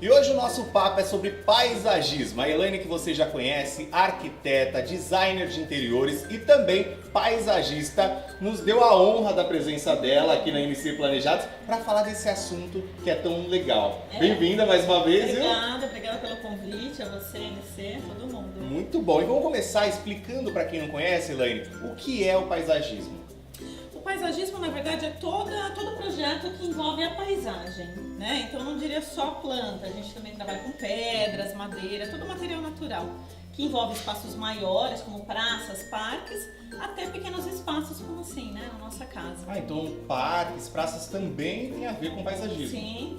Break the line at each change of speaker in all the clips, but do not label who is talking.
E hoje o nosso papo é sobre paisagismo. A Elaine, que você já conhece, arquiteta, designer de interiores e também paisagista, nos deu a honra da presença dela aqui na MC Planejados para falar desse assunto que é tão legal. Bem-vinda mais uma vez.
Obrigada pelo convite, a você, MC, todo mundo.
Muito bom. E vamos começar explicando para quem não conhece, Elaine, o que é o paisagismo.
O paisagismo, na verdade, é todo projeto que envolve a paisagem, né? Então, eu não diria só planta, a gente também trabalha com pedras, madeira, todo material natural, que envolve espaços maiores, como praças, parques, até pequenos espaços, como assim, né? Na nossa casa.
Então parques, praças também tem a ver com paisagismo.
Sim,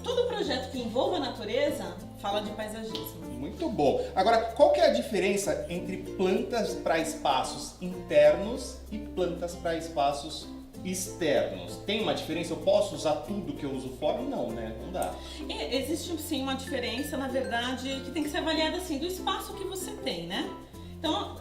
todo projeto que envolva a natureza fala de paisagismo.
Muito bom. Agora, qual que é a diferença entre plantas para espaços internos e plantas para espaços externos? Tem uma diferença? Eu posso usar tudo que eu uso fora? Não, né? Não dá.
Existe sim uma diferença, na verdade, que tem que ser avaliada assim, do espaço que você tem, né? Então,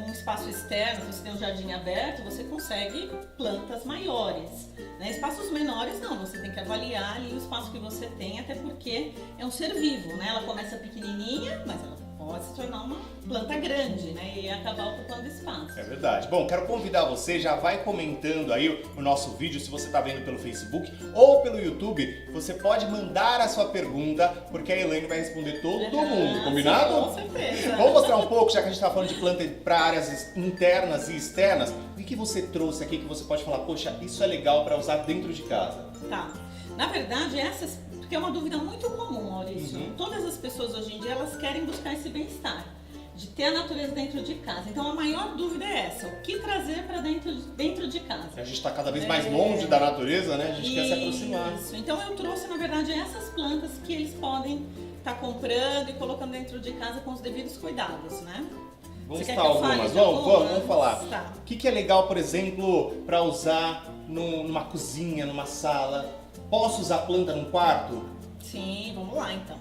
um espaço externo, você tem um jardim aberto, você consegue plantas maiores. Né? Espaços menores não, você tem que avaliar ali o espaço que você tem, até porque é um ser vivo, né? Ela começa pequenininha, mas ela pode se tornar uma planta grande, né? E acabar ocupando espaço.
É verdade. Bom, quero convidar você, já vai comentando aí o nosso vídeo, se você está vendo pelo Facebook ou pelo YouTube, você pode mandar a sua pergunta, porque a Elaine vai responder todo mundo, combinado?
Sim, com certeza.
Vamos mostrar um pouco, já que a gente está falando de planta para áreas internas e externas, o que você trouxe aqui que você pode falar, poxa, isso é legal para usar dentro de casa?
Tá. Na verdade, porque é uma dúvida muito comum, Maurício. Todas as pessoas hoje em dia, elas querem buscar esse bem-estar, de ter a natureza dentro de casa. Então, a maior dúvida é essa, o que trazer para dentro de casa?
A gente está cada vez mais longe da natureza, né? A gente quer se aproximar.
Isso. Então, eu trouxe, na verdade, essas plantas que eles podem estar comprando e colocando dentro de casa com os devidos cuidados, né?
Vamos citar algumas? Vamos falar.
Tá.
O que é legal, por exemplo, para usar numa cozinha, numa sala? Posso usar planta num quarto?
Sim, vamos lá então.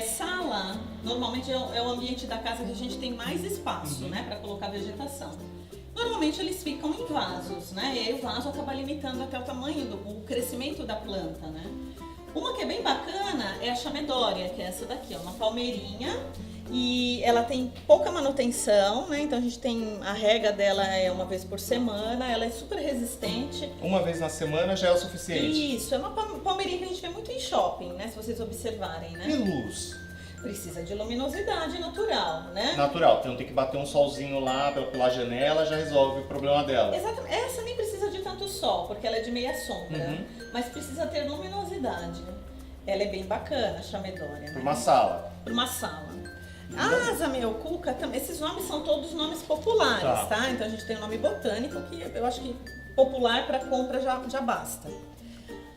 Sala, normalmente é o ambiente da casa que a gente tem mais espaço, né, para colocar vegetação. Normalmente eles ficam em vasos, né, e aí o vaso acaba limitando até o tamanho, o crescimento da planta, né. Uma que é bem bacana é a chamedória, que é essa daqui, ó, uma palmeirinha. E ela tem pouca manutenção, né? Então a gente tem a rega dela é uma vez por semana, ela é super resistente.
Uma vez na semana já é o suficiente.
Isso, é uma palmeirinha que a gente vê muito em shopping, né? Se vocês observarem, né?
E luz?
Precisa de luminosidade natural, né?
Natural, então tem que bater um solzinho lá pela janela, já resolve o problema dela.
Exatamente. Essa nem precisa de tanto sol, porque ela é de meia sombra, mas precisa ter luminosidade. Ela é bem bacana, a chamedória, né?
Para uma sala.
Para uma sala. A Zamioculca, esses nomes são todos nomes populares, tá? Então a gente tem o nome botânico, que eu acho que popular para compra já basta.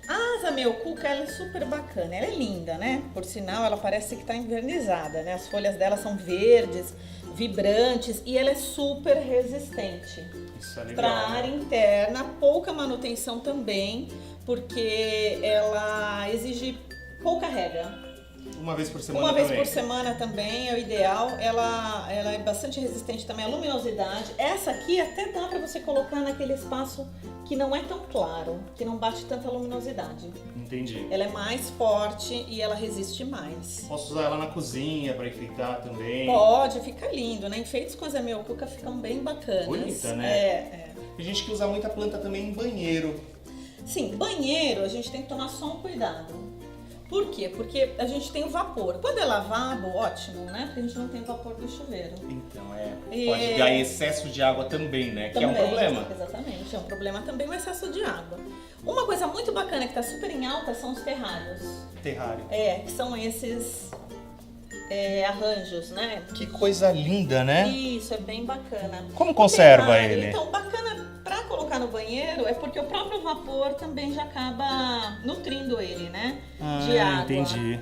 A Zamioculca, ela é super bacana, ela é linda, né? Por sinal, ela parece que está envernizada, né? As folhas dela são verdes, vibrantes e ela é super resistente.
Isso é legal.
Para a área interna, pouca manutenção também, porque ela exige pouca rega.
Uma vez por semana
Uma
também.
vez por semana também é o ideal. Ela é bastante resistente também à luminosidade. Essa aqui até dá para você colocar naquele espaço que não é tão claro, que não bate tanta luminosidade.
Entendi.
Ela é mais forte e ela resiste mais.
Posso usar ela na cozinha para enfeitar também?
Pode, fica lindo, né? Enfeites com a Zamioculca ficam bem bacanas.
Bonita, né? Tem gente que usa muita planta também em banheiro.
Sim, banheiro a gente tem que tomar só um cuidado. Por quê? Porque a gente tem o vapor. Quando é lavabo, ótimo, né? Porque a gente não tem vapor do chuveiro.
Então, pode dar excesso de água também, né? Que é um problema.
Exatamente, é um problema também o excesso de água. Uma coisa muito bacana que está super em alta são os terrários.
Terrário.
Que são esses arranjos, né?
Que coisa linda, né?
Isso, é bem bacana.
Como conserva
terrário,
ele?
Então, bacana para colocar no banheiro é porque o próprio vapor também já acaba nutrindo ele, né? De água.
Entendi.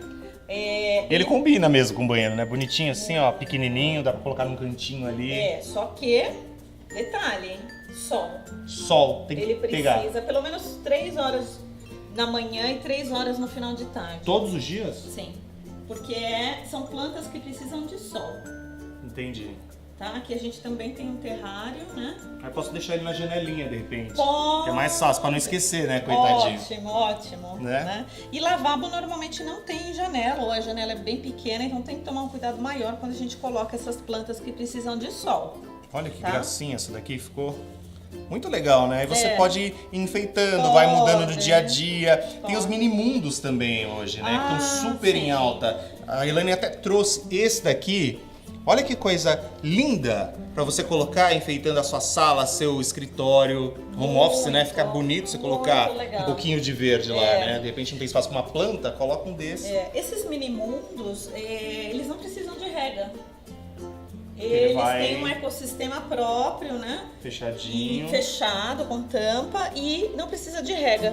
Ele combina mesmo com o banheiro, né? Bonitinho assim, ó, pequenininho, dá pra colocar num cantinho ali.
Só que, detalhe, sol.
Sol, tem
Ele
que pegar.
precisa pelo menos 3 horas na manhã e 3 horas no final de tarde.
Todos os dias?
Sim, porque são plantas que precisam de sol.
Entendi.
tá? Aqui a gente também tem um terrário, né?
Aí posso deixar ele na janelinha, de repente.
Pode.
Que é mais fácil, pra não esquecer, né, coitadinho.
Ótimo, ótimo.
Né?
E lavabo normalmente não tem janela, ou a janela é bem pequena, então tem que tomar um cuidado maior quando a gente coloca essas plantas que precisam de sol.
Olha que
tá?
gracinha essa daqui, ficou muito legal, né? E você
É.
pode ir enfeitando,
Pode.
vai mudando do dia a dia. Tem
Pode.
os mini mundos também hoje, né? Que estão super
sim.
em alta. A Elaine até trouxe esse daqui. Olha que coisa linda para você colocar enfeitando a sua sala, seu escritório, home office, né? Fica bonito você colocar
muito legal.
um pouquinho de verde lá,
É.
né? De repente não tem espaço para uma planta, coloca um desse.
Esses mini mundos, eles não precisam de rega.
Ele
Eles
vai-
têm um ecossistema próprio, né?
Fechadinho.
E fechado, com tampa, e não precisa de rega.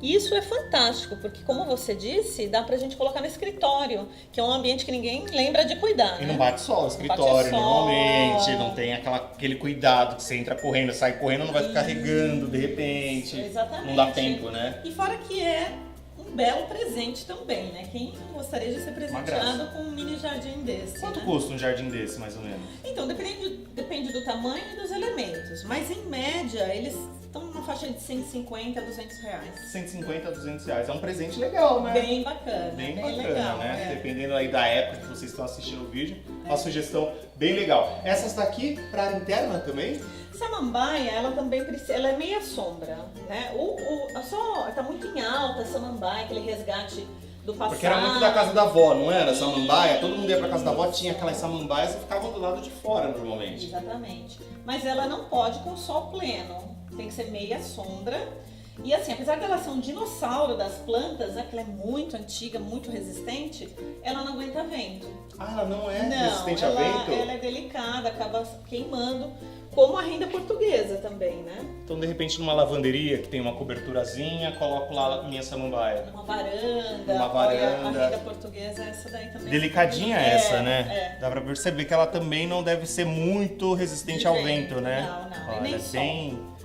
Isso é fantástico, porque como você disse, dá pra gente colocar no escritório, que é um ambiente que ninguém lembra de cuidar,
E
né?
não bate sol no escritório,
bate sol.
normalmente, não tem aquele cuidado que você entra correndo, sai correndo, não vai ficar regando de repente.
Exatamente.
Não dá tempo, né?
E fora que é um belo presente também, né? Quem não gostaria de ser presenteado com um mini jardim desse,
Quanto
né?
custa um jardim desse, mais ou menos?
Então, depende do tamanho e dos elementos, mas em média eles estão numa faixa de 150 a 200 reais.
150 a 200 reais. É um presente legal, né?
Bem bacana,
Bem
bem
bacana,
legal.
né?
é.
Dependendo aí da época que vocês estão assistindo o vídeo, uma sugestão bem legal. Essas daqui, pra área interna também?
Samambaia, ela também precisa, ela é meia sombra, né? Tá muito em alta a samambaia, aquele resgate do passado.
Porque era muito da casa da avó, não era? Samambaia, todo mundo ia pra casa da avó, tinha aquelas samambaias e ficavam do lado de fora normalmente.
Exatamente. Mas ela não pode com sol pleno, tem que ser meia sombra. E assim, apesar dela ser um dinossauro das plantas, né, que ela é muito antiga, muito resistente, ela não aguenta vento.
Ah, ela não é
Não,
resistente a vento?
ela é delicada, acaba queimando, como a renda portuguesa também, né?
Então, de repente, numa lavanderia que tem uma coberturazinha, coloco lá a minha samambaia.
Numa varanda,
Numa
olha, a
varanda.
renda portuguesa, essa daí também.
Delicadinha
É,
essa, né?
é.
Dá pra perceber que ela também não deve ser muito resistente
De
ao
vento,
vento, né?
não,
Olha,
nem
é
sol.
bem...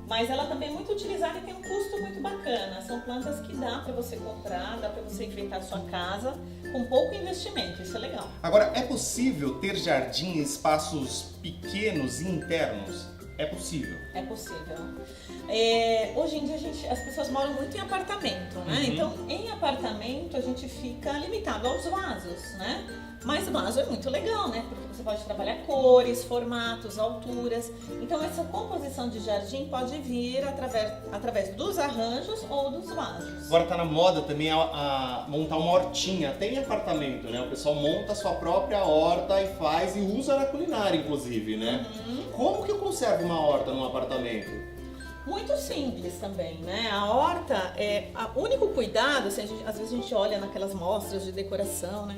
Mas ela também é muito utilizada e tem um custo muito bacana. São plantas que dá para você comprar, dá para você enfeitar a sua casa com pouco investimento. Isso é legal.
Agora, é possível ter jardim em espaços pequenos e internos? É possível.
É possível. Hoje em dia as pessoas moram muito em apartamento, né?
Uhum.
Então, em apartamento a gente fica limitado aos vasos, né? Mas vaso é muito legal, né? Porque você pode trabalhar cores, formatos, alturas. Então essa composição de jardim pode vir através dos arranjos ou dos vasos.
Agora tá na moda também a montar uma hortinha, até em apartamento, né? O pessoal monta a sua própria horta e faz e usa na culinária, inclusive, né? Como que eu conservo uma horta num apartamento?
Muito simples também, né? A horta o único cuidado, assim, às vezes a gente olha naquelas mostras de decoração, né?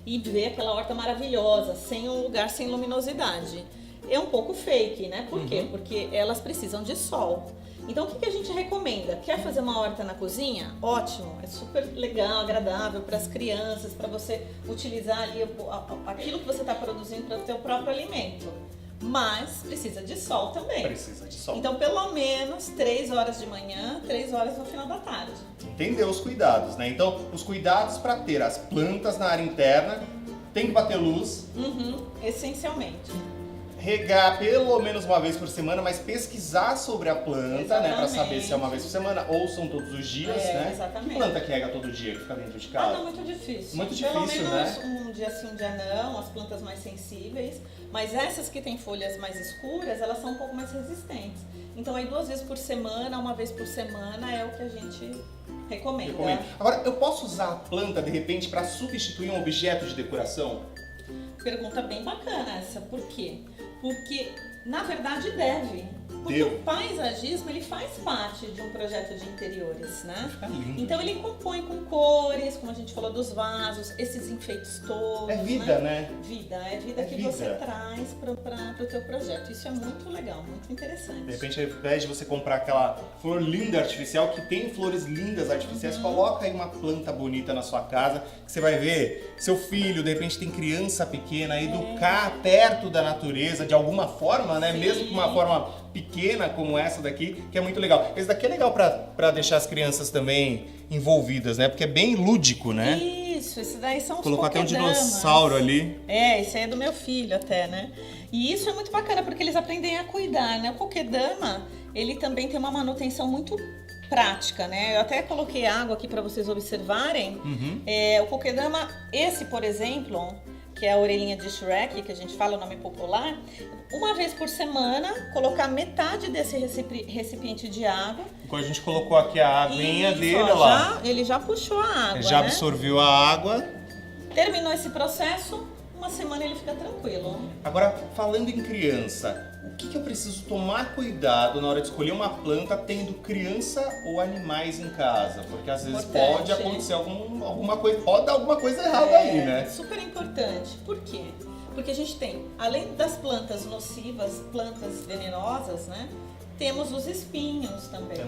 E vê aquela horta maravilhosa, sem um lugar sem luminosidade. É um pouco fake, né? Por quê? Porque elas precisam de sol. Então o que a gente recomenda? Quer fazer uma horta na cozinha? Ótimo, é super legal, agradável para as crianças, para você utilizar ali aquilo que você está produzindo para o seu próprio alimento. Mas precisa de sol também.
Precisa de sol.
Então, pelo menos 3 horas de manhã, 3 horas no final da tarde.
Entendeu os cuidados, né? Então, os cuidados para ter as plantas na área interna, tem que bater luz,
Essencialmente.
regar pelo menos uma vez por semana, mas pesquisar sobre a planta, né? Pra
Exatamente.
saber se é uma vez por semana ou são todos os dias, né?
Exatamente.
Que planta que rega todo dia, que fica dentro de
Ah,
casa?
não, muito difícil.
Muito
Pelo
difícil,
menos
né?
um dia sim, um dia não, as plantas mais sensíveis. Mas essas que têm folhas mais escuras, elas são um pouco mais resistentes. Então aí 2 vezes por semana, 1 vez por semana é o que a gente recomenda.
Recomendo. Agora, eu posso usar a planta, de repente, para substituir um objeto de decoração?
Pergunta bem bacana essa. Por quê? Porque, na verdade, deve. Porque
Devo.
o paisagismo, ele faz parte de um projeto de interiores, né?
Fica lindo.
Então ele compõe com cores, como a gente falou dos vasos, esses enfeites todos.
É vida, né?
Vida, é vida
É
que
vida.
você traz para o teu projeto. Isso é muito legal, muito interessante.
De repente, ao invés de você comprar aquela flor linda artificial, que tem flores lindas artificiais, coloca aí uma planta bonita na sua casa, que você vai ver seu filho, de repente tem criança pequena, educar perto da natureza de alguma forma, né?
Sim.
Mesmo que uma forma pequena como essa daqui, que é muito legal. Esse daqui é legal pra deixar as crianças também envolvidas, né? Porque é bem lúdico, né?
Isso, Isso, esse daí são os
Colocou até um
coquedamas.
dinossauro ali.
Esse aí é do meu filho até, né? E isso é muito bacana porque eles aprendem a cuidar, né? O coquedama, ele também tem uma manutenção muito prática, né? Eu até coloquei água aqui para vocês observarem. O coquedama, esse, por exemplo, que é a orelhinha de Shrek, que a gente fala o nome popular, uma vez por semana, colocar metade desse recipiente de água.
Quando a gente colocou aqui a aguinha
Isso,
dele,
ó,
olha lá.
ele já puxou a água,
Já
né?
absorveu a água.
Terminou esse processo, uma semana ele fica tranquilo.
Agora, falando em criança, o que eu preciso tomar cuidado na hora de escolher uma planta tendo criança ou animais em casa? Porque às vezes
Importante.
pode acontecer alguma coisa, pode dar alguma coisa errada aí, né?
Super importante. Por quê? Porque a gente tem, além das plantas nocivas, plantas venenosas, né? Temos os espinhos também.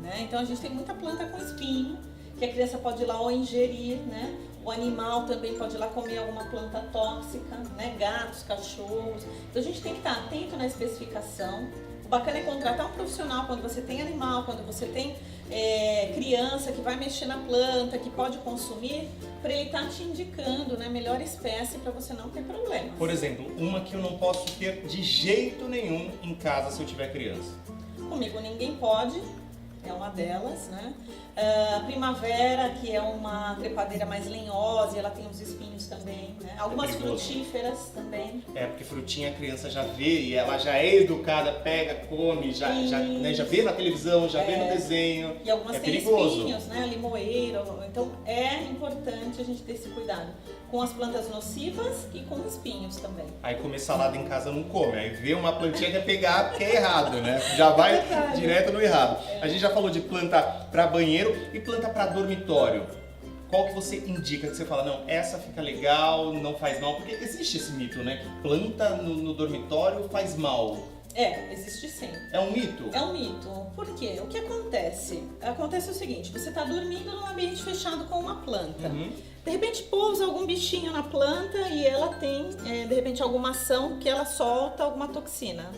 Né? Então a gente tem muita planta com espinho, que a criança pode ir lá ou ingerir, né? O animal também pode ir lá comer alguma planta tóxica, né? Gatos, cachorros. Então a gente tem que estar atento na especificação. O bacana é contratar um profissional quando você tem animal, quando você tem criança que vai mexer na planta, que pode consumir, para ele estar te indicando, né, a melhor espécie para você não ter problemas.
Por exemplo, uma que eu não posso ter de jeito nenhum em casa se eu tiver criança.
Comigo ninguém pode, é uma delas, né? A primavera, que é uma trepadeira mais lenhosa, e ela tem os espinhos também, né? Algumas frutíferas também.
Porque frutinha a criança já vê e ela já é educada, pega, come, já vê na televisão, já vê no desenho.
E algumas têm
perigoso.
espinhos, né? Limoeiro. Então é importante a gente ter esse cuidado com as plantas nocivas e com espinhos também.
Aí comer salada em casa não come, aí vê uma plantinha quer pegar porque é errado, né? Já vai direto no errado. A gente já falou de planta para banheiro e planta para dormitório. Qual que você indica, que você fala, não, essa fica legal, não faz mal? Porque existe esse mito, né? Que planta no dormitório faz mal.
Existe sim.
É um mito?
É um mito. Por quê? O que acontece? Acontece o seguinte, você está dormindo num ambiente fechado com uma planta. De repente pousa algum bichinho na planta e ela tem, de repente, alguma ação que ela solta alguma toxina.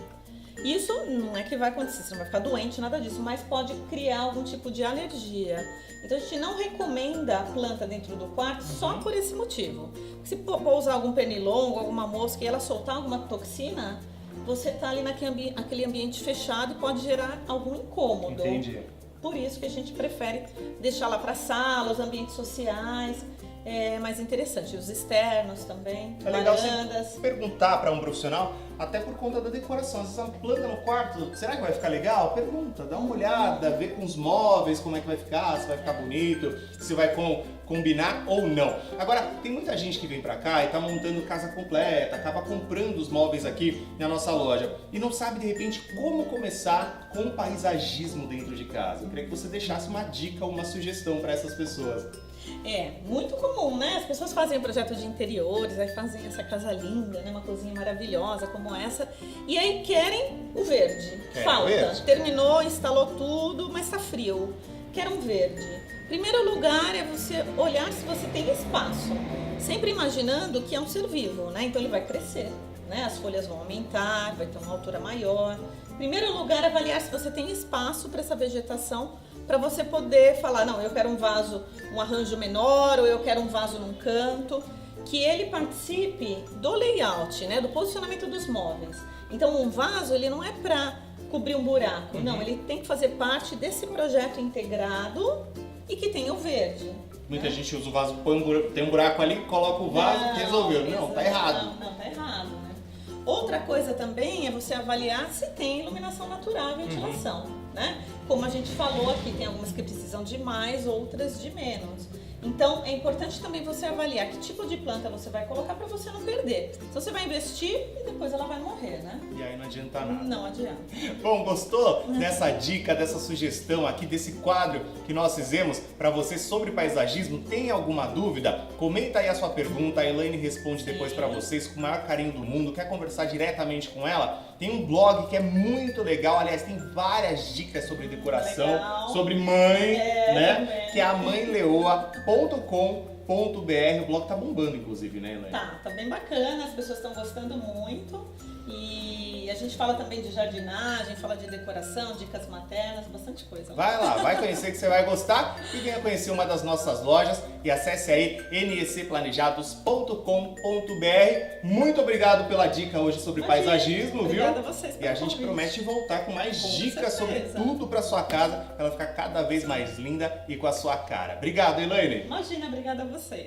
Isso não é que vai acontecer, você não vai ficar doente, nada disso, mas pode criar algum tipo de alergia. Então a gente não recomenda a planta dentro do quarto só por esse motivo. Se pousar algum pernilongo, alguma mosca e ela soltar alguma toxina, você está ali naquele ambiente fechado e pode gerar algum incômodo.
Entendi.
Por isso que a gente prefere deixar lá para sala, os ambientes sociais. É mais interessante, os externos também,
É legal
varandas.
você perguntar para um profissional, até por conta da decoração. Às vezes uma planta no quarto, será que vai ficar legal? Pergunta, dá uma olhada, vê com os móveis como é que vai ficar, se vai ficar bonito, se vai combinar ou não. Agora, tem muita gente que vem para cá e tá montando casa completa, acaba comprando os móveis aqui na nossa loja e não sabe de repente como começar com o paisagismo dentro de casa. Eu queria que você deixasse uma dica, uma sugestão para essas pessoas.
É muito comum, né? As pessoas fazem um projeto de interiores, aí fazem essa casa linda, né? Uma cozinha maravilhosa como essa, e aí querem o verde. Falta.
Verde.
Terminou, instalou tudo, mas tá frio. Quer um verde. Primeiro lugar é você olhar se você tem espaço. Sempre imaginando que é um ser vivo, né? Então ele vai crescer, né? As folhas vão aumentar, vai ter uma altura maior. Primeiro lugar, avaliar se você tem espaço para essa vegetação, para você poder falar, não, eu quero um vaso, um arranjo menor, ou eu quero um vaso num canto, que ele participe do layout, né, do posicionamento dos móveis. Então, um vaso, ele não é para cobrir um buraco, não, ele tem que fazer parte desse projeto integrado e que tenha o verde.
Muita gente usa o vaso, tem um buraco ali, coloca o vaso, resolveu. Não, tá errado.
Não, tá errado, né? Outra coisa também é você avaliar se tem iluminação natural e ventilação, né? Como a gente falou aqui, tem algumas que precisam de mais, outras de menos. Então, é importante também você avaliar que tipo de planta você vai colocar para você não perder. Se você vai investir e depois ela vai morrer, né?
E aí não adianta nada.
Não adianta.
Bom, gostou dessa dica, dessa sugestão aqui, desse quadro que nós fizemos para você sobre paisagismo? Tem alguma dúvida? Comenta aí a sua pergunta, a Elaine responde depois para vocês com o maior carinho do mundo. Quer conversar diretamente com ela? Tem um blog que é muito legal, aliás, tem várias dicas sobre decoração,
Legal.
sobre mãe, né?
Também.
Que é a mãeleoa.com.br. O blog tá bombando, inclusive, né, Elaine?
Tá bem bacana, as pessoas estão gostando muito. E a gente fala também de jardinagem, fala de decoração, dicas maternas, bastante coisa.
Vai lá, vai conhecer que você vai gostar e venha conhecer uma das nossas lojas e acesse aí necplanejados.com.br. Muito obrigado pela dica hoje sobre paisagismo, viu?
Obrigada a vocês pelo
E a gente
convite.
promete voltar com mais
Com
dicas sobre
certeza.
tudo para sua casa, para ela ficar cada vez mais linda e com a sua cara. Obrigado, Elaine.
Imagina, obrigada a vocês.